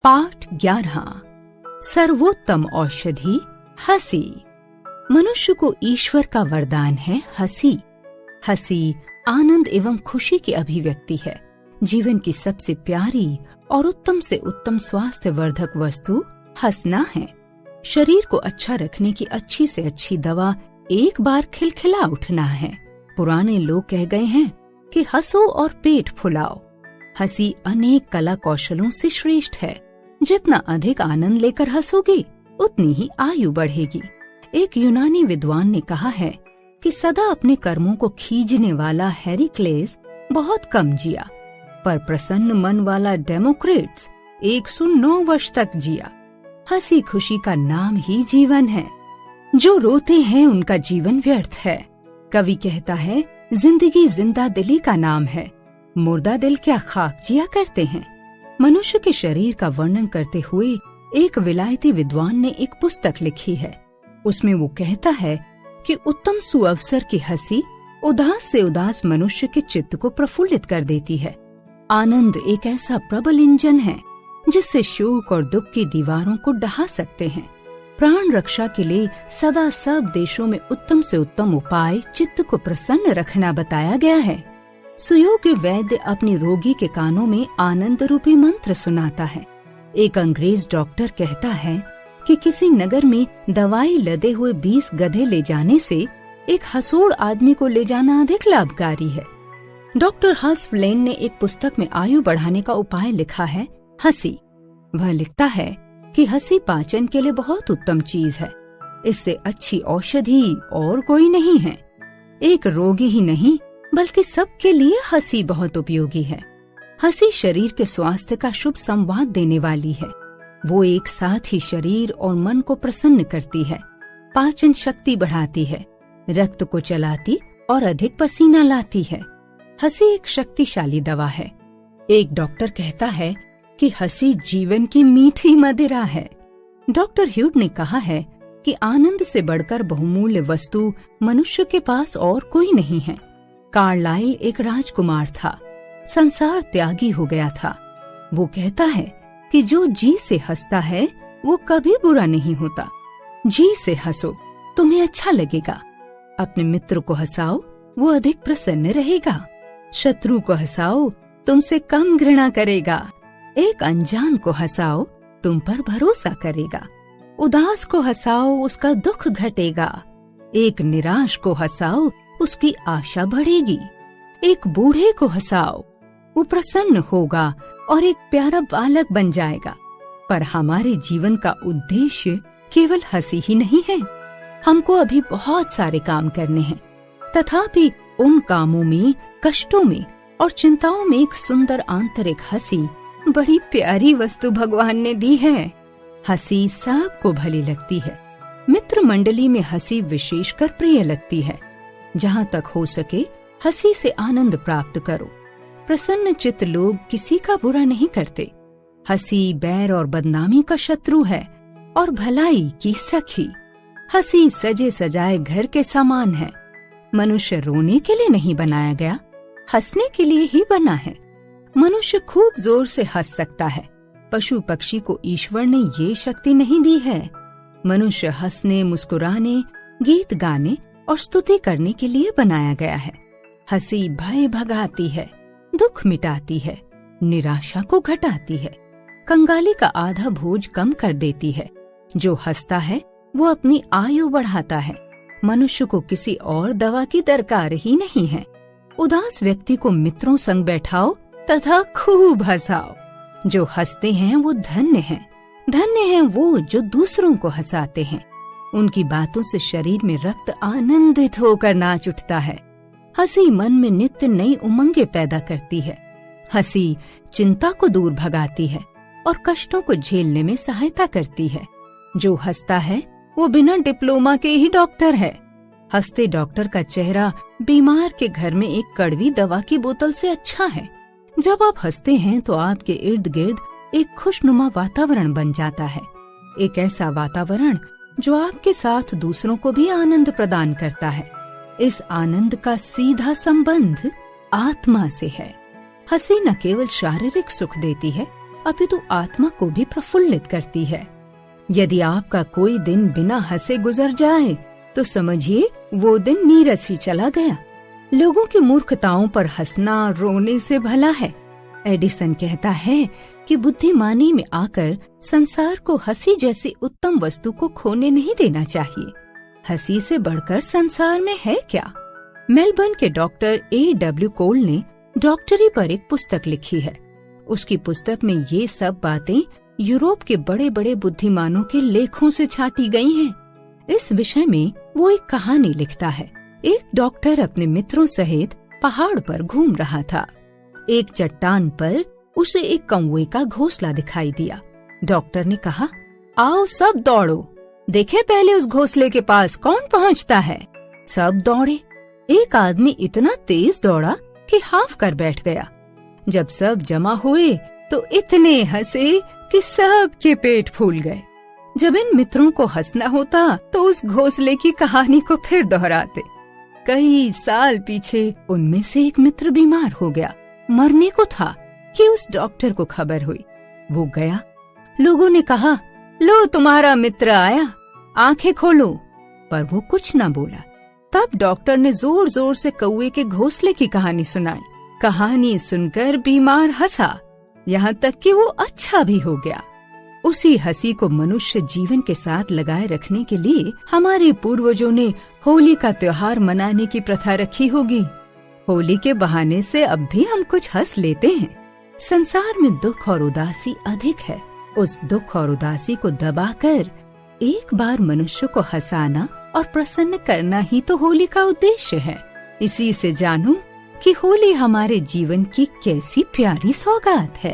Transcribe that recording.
पाठ 11। सर्वोत्तम औषधि हंसी। मनुष्य को ईश्वर का वरदान है हंसी। हंसी आनंद एवं खुशी की अभिव्यक्ति है। जीवन की सबसे प्यारी और उत्तम से उत्तम स्वास्थ्य वर्धक वस्तु हंसना है। शरीर को अच्छा रखने की अच्छी से अच्छी दवा एक बार खिलखिला उठना है। पुराने लोग कह गए हैं कि हंसो और पेट फुलाओ। हंसी अनेक कला कौशलों से श्रेष्ठ है। जितना अधिक आनंद लेकर हंसोगे उतनी ही आयु बढ़ेगी। एक यूनानी विद्वान ने कहा है कि सदा अपने कर्मों को खींचने वाला हेराक्लेस बहुत कम जिया, पर प्रसन्न मन वाला डेमोक्रेट्स 109 वर्ष तक जिया। हंसी खुशी का नाम ही जीवन है। जो रोते हैं उनका जीवन व्यर्थ है। कवि कहता है, जिंदगी जिंदा दिली का नाम है, मुर्दा दिल क्या खाक जिया करते हैं। मनुष्य के शरीर का वर्णन करते हुए एक विलायती विद्वान ने एक पुस्तक लिखी है। उसमें वो कहता है कि उत्तम सुअवसर की हंसी उदास से उदास मनुष्य के चित्त को प्रफुल्लित कर देती है। आनंद एक ऐसा प्रबल इंजन है जिससे शोक और दुख की दीवारों को ढहा सकते हैं। प्राण रक्षा के लिए सदा सब देशों में उत्तम से उत्तम उपाय चित्त को प्रसन्न रखना बताया गया है। सुयोग्य वैद्य अपनी रोगी के कानों में आनंद रूपी मंत्र सुनाता है। एक अंग्रेज डॉक्टर कहता है कि किसी नगर में दवाई लदे हुए 20 गधे ले जाने से एक हंसोड़ आदमी को ले जाना अधिक लाभकारी है। डॉक्टर हर्सफ्लेन ने एक पुस्तक में आयु बढ़ाने का उपाय लिखा है, हंसी। वह लिखता है कि हंसी पाचन के लिए बहुत उत्तम चीज है। इससे अच्छी औषधि और कोई नहीं है। एक रोगी ही नहीं बल्कि सबके लिए हंसी बहुत उपयोगी है। हंसी शरीर के स्वास्थ्य का शुभ संवाद देने वाली है। वो एक साथ ही शरीर और मन को प्रसन्न करती है, पाचन शक्ति बढ़ाती है, रक्त को चलाती और अधिक पसीना लाती है। हंसी एक शक्तिशाली दवा है। एक डॉक्टर कहता है कि हंसी जीवन की मीठी मदिरा है। डॉक्टर ह्यूड ने कहा है कि आनंद से बढ़कर बहुमूल्य वस्तु मनुष्य के पास और कोई नहीं है। कार्लाइल एक राजकुमार था, संसार त्यागी हो गया था। वो कहता है कि जो जी से हंसता है वो कभी बुरा नहीं होता। जी से हंसो, तुम्हें अच्छा लगेगा। अपने मित्र को हंसाओ, वो अधिक प्रसन्न रहेगा। शत्रु को हंसाओ, तुमसे कम घृणा करेगा। एक अनजान को हंसाओ, तुम पर भरोसा करेगा। उदास को हंसाओ, उसका दुख घटेगा। एक निराश को हंसाओ, उसकी आशा बढ़ेगी। एक बूढ़े को हंसाओ, वो प्रसन्न होगा और एक प्यारा बालक बन जाएगा। पर हमारे जीवन का उद्देश्य केवल हंसी ही नहीं है। हमको अभी बहुत सारे काम करने हैं, तथापि उन कामों में, कष्टों में और चिंताओं में एक सुंदर आंतरिक हंसी बड़ी प्यारी वस्तु भगवान ने दी है। हंसी सबको भली लगती है। मित्र मंडली में हंसी विशेषकर प्रिय लगती है। जहाँ तक हो सके हंसी से आनंद प्राप्त करो। प्रसन्न चित्त लोग किसी का बुरा नहीं करते। हंसी बैर और बदनामी का शत्रु है और भलाई की सखी। हंसी सजे सजाए घर के समान है। मनुष्य रोने के लिए नहीं बनाया गया, हंसने के लिए ही बना है। मनुष्य खूब जोर से हंस सकता है, पशु पक्षी को ईश्वर ने ये शक्ति नहीं दी है। मनुष्य हंसने, मुस्कुराने, गीत गाने और स्तुति करने के लिए बनाया गया है। हंसी भय भगाती है, दुख मिटाती है, निराशा को घटाती है, कंगाली का आधा बोझ कम कर देती है। जो हंसता है वो अपनी आयु बढ़ाता है। मनुष्य को किसी और दवा की दरकार ही नहीं है। उदास व्यक्ति को मित्रों संग बैठाओ तथा खूब हंसाओ। जो हंसते हैं वो धन्य हैं। धन्य हैं वो जो दूसरों को हंसाते हैं। उनकी बातों से शरीर में रक्त आनंदित होकर नाच उठता है। हंसी मन में नित्य नई उमंगें पैदा करती है। हंसी चिंता को दूर भगाती है और कष्टों को झेलने में सहायता करती है। जो हंसता है वो बिना डिप्लोमा के ही डॉक्टर है। हंसते डॉक्टर का चेहरा बीमार के घर में एक कड़वी दवा की बोतल से अच्छा है। जब आप हंसते हैं तो आपके इर्द गिर्द एक खुशनुमा वातावरण बन जाता है। एक ऐसा वातावरण जो आपके साथ दूसरों को भी आनंद प्रदान करता है। इस आनंद का सीधा संबंध आत्मा से है। हंसी न केवल शारीरिक सुख देती है अपितु आत्मा को भी प्रफुल्लित करती है। यदि आपका कोई दिन बिना हंसे गुजर जाए तो समझिए वो दिन नीरस ही चला गया। लोगों की मूर्खताओं पर हंसना रोने से भला है। एडिसन कहता है कि बुद्धिमानी में आकर संसार को हंसी जैसी उत्तम वस्तु को खोने नहीं देना चाहिए। हंसी से बढ़कर संसार में है क्या? मेलबर्न के डॉक्टर A.W. कोल ने डॉक्टरी पर एक पुस्तक लिखी है। उसकी पुस्तक में ये सब बातें यूरोप के बड़े बड़े बुद्धिमानों के लेखों से छाटी गई हैं। इस विषय में वो एक कहानी लिखता है। एक डॉक्टर अपने मित्रों सहित पहाड़ पर घूम रहा था। एक चट्टान पर उसे एक कौवे का घोंसला दिखाई दिया। डॉक्टर ने कहा, आओ सब दौड़ो, देखे पहले उस घोंसले के पास कौन पहुंचता है। सब दौड़े। एक आदमी इतना तेज दौड़ा कि हाफ कर बैठ गया। जब सब जमा हुए तो इतने हंसे कि सब के पेट फूल गए। जब इन मित्रों को हंसना होता तो उस घोंसले की कहानी को फिर दोहराते। कई साल पीछे उनमें से एक मित्र बीमार हो गया, मरने को था कि उस डॉक्टर को खबर हुई। वो गया। लोगों ने कहा, लो तुम्हारा मित्र आया, आंखें खोलो। पर वो कुछ न बोला। तब डॉक्टर ने जोर जोर से कौवे के घोंसले की कहानी सुनाई। कहानी सुनकर बीमार हंसा, यहाँ तक कि वो अच्छा भी हो गया। उसी हंसी को मनुष्य जीवन के साथ लगाए रखने के लिए हमारे पूर्वजों ने होली का त्योहार मनाने की प्रथा रखी होगी। होली के बहाने से अब भी हम कुछ हंस लेते हैं। संसार में दुख और उदासी अधिक है। उस दुख और उदासी को दबाकर एक बार मनुष्य को हंसाना और प्रसन्न करना ही तो होली का उद्देश्य है। इसी से जानो कि होली हमारे जीवन की कैसी प्यारी सौगात है।